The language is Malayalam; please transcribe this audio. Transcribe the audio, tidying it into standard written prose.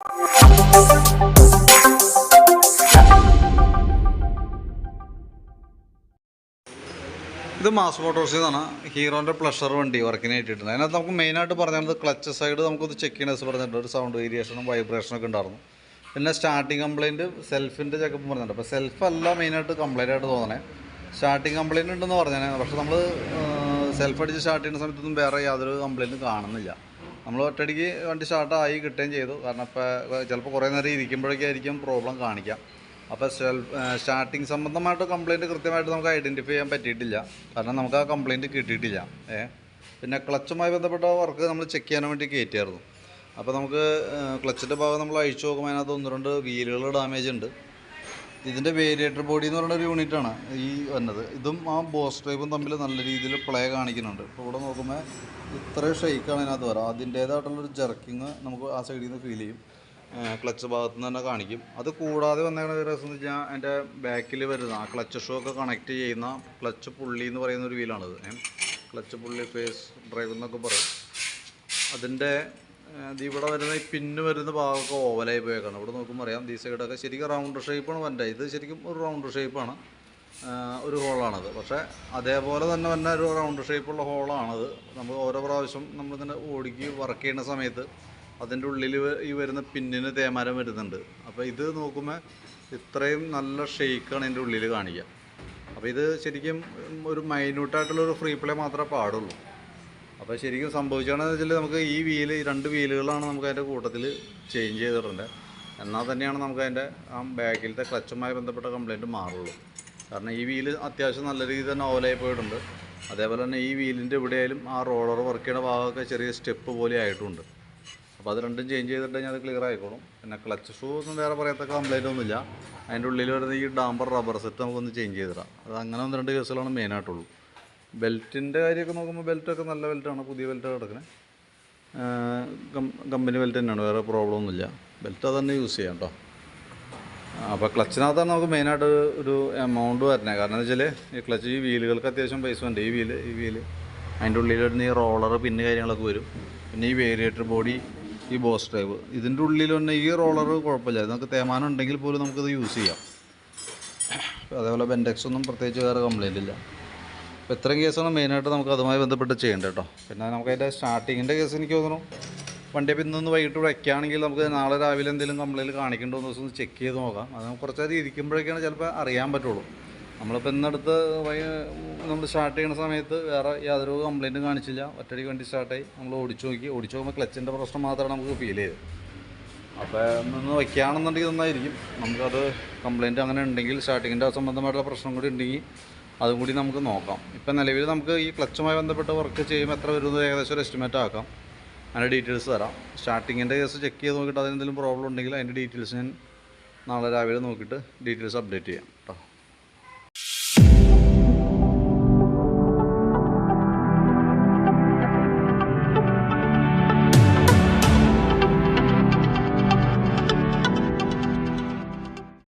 ഇത് മാസ് മോട്ടോഴ്സിൽ നിന്നാണ് ഹീറോൻ്റെ പ്ലഷർ വണ്ടി വർക്കിന് ആയിട്ടിട്ടുണ്ട്. അതിനകത്ത് നമുക്ക് മെയിനായിട്ട് പറഞ്ഞത് ക്ലച്ച് സൈഡ് നമുക്കൊന്ന് ചെക്ക് ചെയ്യണമെന്ന് പറഞ്ഞിട്ടുണ്ട്. ഒരു സൗണ്ട് വേരിയേഷനും വൈബ്രേഷനൊക്കെ ഉണ്ടായിരുന്നു. പിന്നെ സ്റ്റാർട്ടിങ് കംപ്ലയിൻറ്റ് സെൽഫിൻ്റെ ചെക്കപ്പ് പറഞ്ഞിട്ടുണ്ട്. അപ്പോൾ സെൽഫല്ല മെയിനായിട്ട് കംപ്ലയിൻ്റ് ആയിട്ട് തോന്നണേ, സ്റ്റാർട്ടിങ് കംപ്ലയിൻറ്റ് ഉണ്ടെന്ന് പറഞ്ഞേ. പക്ഷേ നമ്മൾ സെൽഫ് അടിച്ച് സ്റ്റാർട്ട് ചെയ്യുന്ന സമയത്തൊന്നും വേറെ യാതൊരു കംപ്ലയിൻറ്റും കാണുന്നില്ല. നമ്മൾ ഒറ്റയടിക്ക് വണ്ടി സ്റ്റാർട്ടായി കിട്ടുകയും ചെയ്തു. കാരണം ഇപ്പോൾ ചിലപ്പോൾ കുറേ നേരം ഇരിക്കുമ്പോഴേക്കായിരിക്കും പ്രോബ്ലം കാണിക്കാം. അപ്പോൾ സ്റ്റാർട്ടിങ് സംബന്ധമായിട്ട് കംപ്ലയിൻറ്റ് കൃത്യമായിട്ട് നമുക്ക് ഐഡൻറ്റിഫൈ ചെയ്യാൻ പറ്റിയിട്ടില്ല. കാരണം നമുക്ക് ആ കംപ്ലയിൻറ്റ് കിട്ടിയിട്ടില്ല. പിന്നെ ക്ലച്ചുമായി ബന്ധപ്പെട്ട വർക്ക് നമ്മൾ ചെക്ക് ചെയ്യാൻ വേണ്ടി കയറ്റിയായിരുന്നു. അപ്പോൾ നമുക്ക് ക്ലച്ചിൻ്റെ ഭാഗം നമ്മൾ അഴിച്ചു നോക്കുമ്പോൾ അതിനകത്ത് 1-2 വീലുകൾ ഡാമേജ് ഉണ്ട്. ഇതിൻ്റെ വേരിയേറ്റർ ബോഡി എന്ന് പറയുന്ന ഒരു യൂണിറ്റാണ് ഈ വന്നത്. ഇതും ആ ബോസ് ഡ്രൈവും തമ്മിൽ നല്ല രീതിയിൽ പ്ലേ കാണിക്കുന്നുണ്ട്. ഇപ്പോൾ ഇവിടെ നോക്കുമ്പോൾ ഇത്രയും ഷെയ്ക്കാണ് അതിനകത്ത് വരാം. അതിൻ്റേതായിട്ടുള്ളൊരു ജർക്കിങ് നമുക്ക് ആ സൈഡിൽ നിന്ന് ഫീൽ ചെയ്യും. ക്ലച്ച് ഭാഗത്ത് നിന്ന് തന്നെ കാണിക്കും. അത് കൂടാതെ വന്നേക്കുന്ന ഒരു രസം എന്ന് വെച്ചാൽ അതിൻ്റെ ബാക്കിൽ വരുന്ന ആ ക്ലച്ച് ഷൂ ഒക്കെ കണക്ട് ചെയ്യുന്ന ക്ലച്ച് പുള്ളി എന്ന് പറയുന്ന ഒരു വീലാണിത്. ക്ലച്ച് പുള്ളി ഫേസ് ഡ്രൈവ് എന്നൊക്കെ പറയും. അതിൻ്റെ ഇവിടെ വരുന്ന ഈ പിന്ന് വരുന്ന ഭാഗമൊക്കെ ഓവലായി പോയേക്കാണ്. ഇവിടെ നോക്കുമ്പോൾ അറിയാം ഈ സൈഡൊക്കെ ശരിക്കും റൗണ്ട് ഷേപ്പാണ് വൻ്റെ. ഇത് ശരിക്കും ഒരു റൗണ്ട് ഷേപ്പാണ്, ഒരു ഹോളാണത്. പക്ഷേ അതേപോലെ തന്നെ വന്ന ഒരു റൗണ്ട് ഷേപ്പുള്ള ഹോളാണത്. നമ്മൾ ഓരോ പ്രാവശ്യം നമ്മളിങ്ങനെ ഓടിക്ക് വർക്ക് ചെയ്യുന്ന സമയത്ത് അതിൻ്റെ ഉള്ളിൽ ഈ വരുന്ന പിന്നിന് തേമാരം വരുന്നുണ്ട്. അപ്പോൾ ഇത് നോക്കുമ്പോൾ ഇത്രയും നല്ല ഷെയ്ക്കാണ് ഇതിൻ്റെ ഉള്ളിൽ കാണിക്കുക. അപ്പോൾ ഇത് ശരിക്കും ഒരു മൈന്യൂട്ടായിട്ടുള്ളൊരു ഫ്രീ പ്ലേ മാത്രമേ പാടുള്ളൂ. അപ്പോൾ ശരിക്കും സംഭവിക്കുകയാണെന്ന് വെച്ചാൽ നമുക്ക് ഈ 2 വീലുകളാണ് നമുക്ക് അതിൻ്റെ കൂട്ടത്തിൽ ചേഞ്ച് ചെയ്തിട്ടുണ്ട്. എന്നാൽ തന്നെയാണ് നമുക്ക് അതിൻ്റെ ആ ബാക്കിലത്തെ ക്ലച്ചുമായി ബന്ധപ്പെട്ട കംപ്ലയിൻറ്റ് മാറുള്ളൂ. കാരണം ഈ വീല് അത്യാവശ്യം നല്ല രീതിയിൽ തന്നെ ഓവലായി പോയിട്ടുണ്ട്. അതേപോലെ തന്നെ ഈ വീലിൻ്റെ എവിടെയായാലും ആ റോളർ വർക്ക് ചെയ്യുന്ന ഭാഗമൊക്കെ ചെറിയ സ്റ്റെപ്പ് പോലെ ആയിട്ടുണ്ട്. അപ്പോൾ അത് രണ്ടും ചേഞ്ച് ചെയ്തിട്ട് കഴിഞ്ഞാൽ അത് ക്ലിയർ ആയിക്കോളും. പിന്നെ ക്ലച്ച് ഷൂ ഒന്നും വേറെ പറയത്തക്ക കംപ്ലയിൻ്റ് ഒന്നുമില്ല. അതിൻ്റെ ഉള്ളിൽ വരുന്ന ഈ ഡാമ്പർ റബ്ബർ സെറ്റ് നമുക്കൊന്ന് ചേഞ്ച് ചെയ്തിടാം. അത് അങ്ങനെ 1-2 കേസുകളാണ് മെയിനായിട്ടുള്ളൂ. ബെൽറ്റിൻ്റെ കാര്യമൊക്കെ നോക്കുമ്പോൾ ബെൽറ്റൊക്കെ നല്ല ബെൽറ്റാണ്, പുതിയ ബെൽറ്റ് കിടക്കുന്നത്. കമ്പനി ബെൽറ്റ് തന്നെയാണ്, വേറെ പ്രോബ്ലം ഒന്നുമില്ല. ബെൽറ്റ് അത് തന്നെ യൂസ് ചെയ്യാം കേട്ടോ. അപ്പോൾ ക്ലച്ചിനകത്താണ് നമുക്ക് മെയിനായിട്ട് ഒരു എമൗണ്ട് വരണേ. കാരണം എന്ന് വെച്ചാൽ ഈ ക്ലച്ച് ഈ വീലുകൾക്ക് അത്യാവശ്യം പൈസ ഉണ്ട്. ഈ വീല് അതിൻ്റെ ഉള്ളിൽ വരുന്ന ഈ റോളർ പിന്നെ കാര്യങ്ങളൊക്കെ വരും. പിന്നെ ഈ വേരിയേറ്റർ ബോഡി, ഈ ബോസ് ഡ്രൈവ്, ഇതിൻ്റെ ഉള്ളിൽ തന്നെ ഈ റോളർ കുഴപ്പമില്ല. നമുക്ക് തേമാനം ഉണ്ടെങ്കിൽ പോലും നമുക്കത് യൂസ് ചെയ്യാം. അതേപോലെ ബെൻഡെക്സ് ഒന്നും പ്രത്യേകിച്ച് വേറെ കംപ്ലയിൻ്റ് ഇല്ല. അപ്പോൾ ഇത്രയും കേസാണ് മെയിനായിട്ട് നമുക്ക് അതുമായി ബന്ധപ്പെട്ട് ചെയ്യേണ്ടത് കേട്ടോ. പിന്നെ നമുക്ക് അതിൻ്റെ സ്റ്റാർട്ടിങ്ങിൻ്റെ കേസ് എനിക്ക് തോന്നുന്നു വണ്ടി അപ്പോൾ ഇന്നൊന്ന് വൈകിട്ട് വയ്ക്കുകയാണെങ്കിൽ നമുക്ക് നാളെ രാവിലെ എന്തെങ്കിലും കംപ്ലയിൻറ്റ് കാണിക്കേണ്ട ഒന്ന് ദിവസം ചെക്ക് ചെയ്ത് നോക്കാം. അത് നമുക്ക് കുറച്ച് നേരം ഇരിക്കുമ്പോഴേക്കാണ് ചിലപ്പോൾ അറിയാൻ പറ്റുള്ളൂ. നമ്മളിപ്പോൾ ഇന്നടുത്ത് നമ്മൾ സ്റ്റാർട്ട് ചെയ്യുന്ന സമയത്ത് വേറെ യാതൊരു കംപ്ലയിൻറ്റും കാണിച്ചില്ല. ഒറ്റയടിക്ക് വണ്ടി സ്റ്റാർട്ടായി. നമ്മൾ ഓടിച്ചു നോക്കുമ്പോൾ ക്ലച്ചിൻ്റെ പ്രശ്നം മാത്രമാണ് നമുക്ക് ഫീൽ ചെയ്തത്. അപ്പോൾ ഒന്ന് വയ്ക്കുകയാണെന്നുണ്ടെങ്കിൽ നന്നായിരിക്കും. നമുക്കത് കംപ്ലയിൻറ്റ് അങ്ങനെ ഉണ്ടെങ്കിൽ സ്റ്റാർട്ടിങ്ങിൻ്റെ സംബന്ധമായിട്ടുള്ള പ്രശ്നം കൂടി ഉണ്ടെങ്കിൽ അതും കൂടി നമുക്ക് നോക്കാം. ഇപ്പം നിലവിൽ നമുക്ക് ഈ ക്ലച്ചുമായി ബന്ധപ്പെട്ട് വർക്ക് ചെയ്യുമ്പോൾ എത്ര വരുന്നത് ഏകദേശം ഒരു എസ്റ്റിമേറ്റ് ആക്കാം. അതിൻ്റെ ഡീറ്റെയിൽസ് തരാം. സ്റ്റാർട്ടിങ്ങിൻ്റെ കേസ് ചെക്ക് ചെയ്ത് നോക്കിയിട്ട് അതിനെന്തെങ്കിലും പ്രോബ്ലം ഉണ്ടെങ്കിൽ അതിൻ്റെ ഡീറ്റെയിൽസ് ഞാൻ നാളെ രാവിലെ നോക്കിയിട്ട് ഡീറ്റെയിൽസ് അപ്ഡേറ്റ് ചെയ്യാം കേട്ടോ.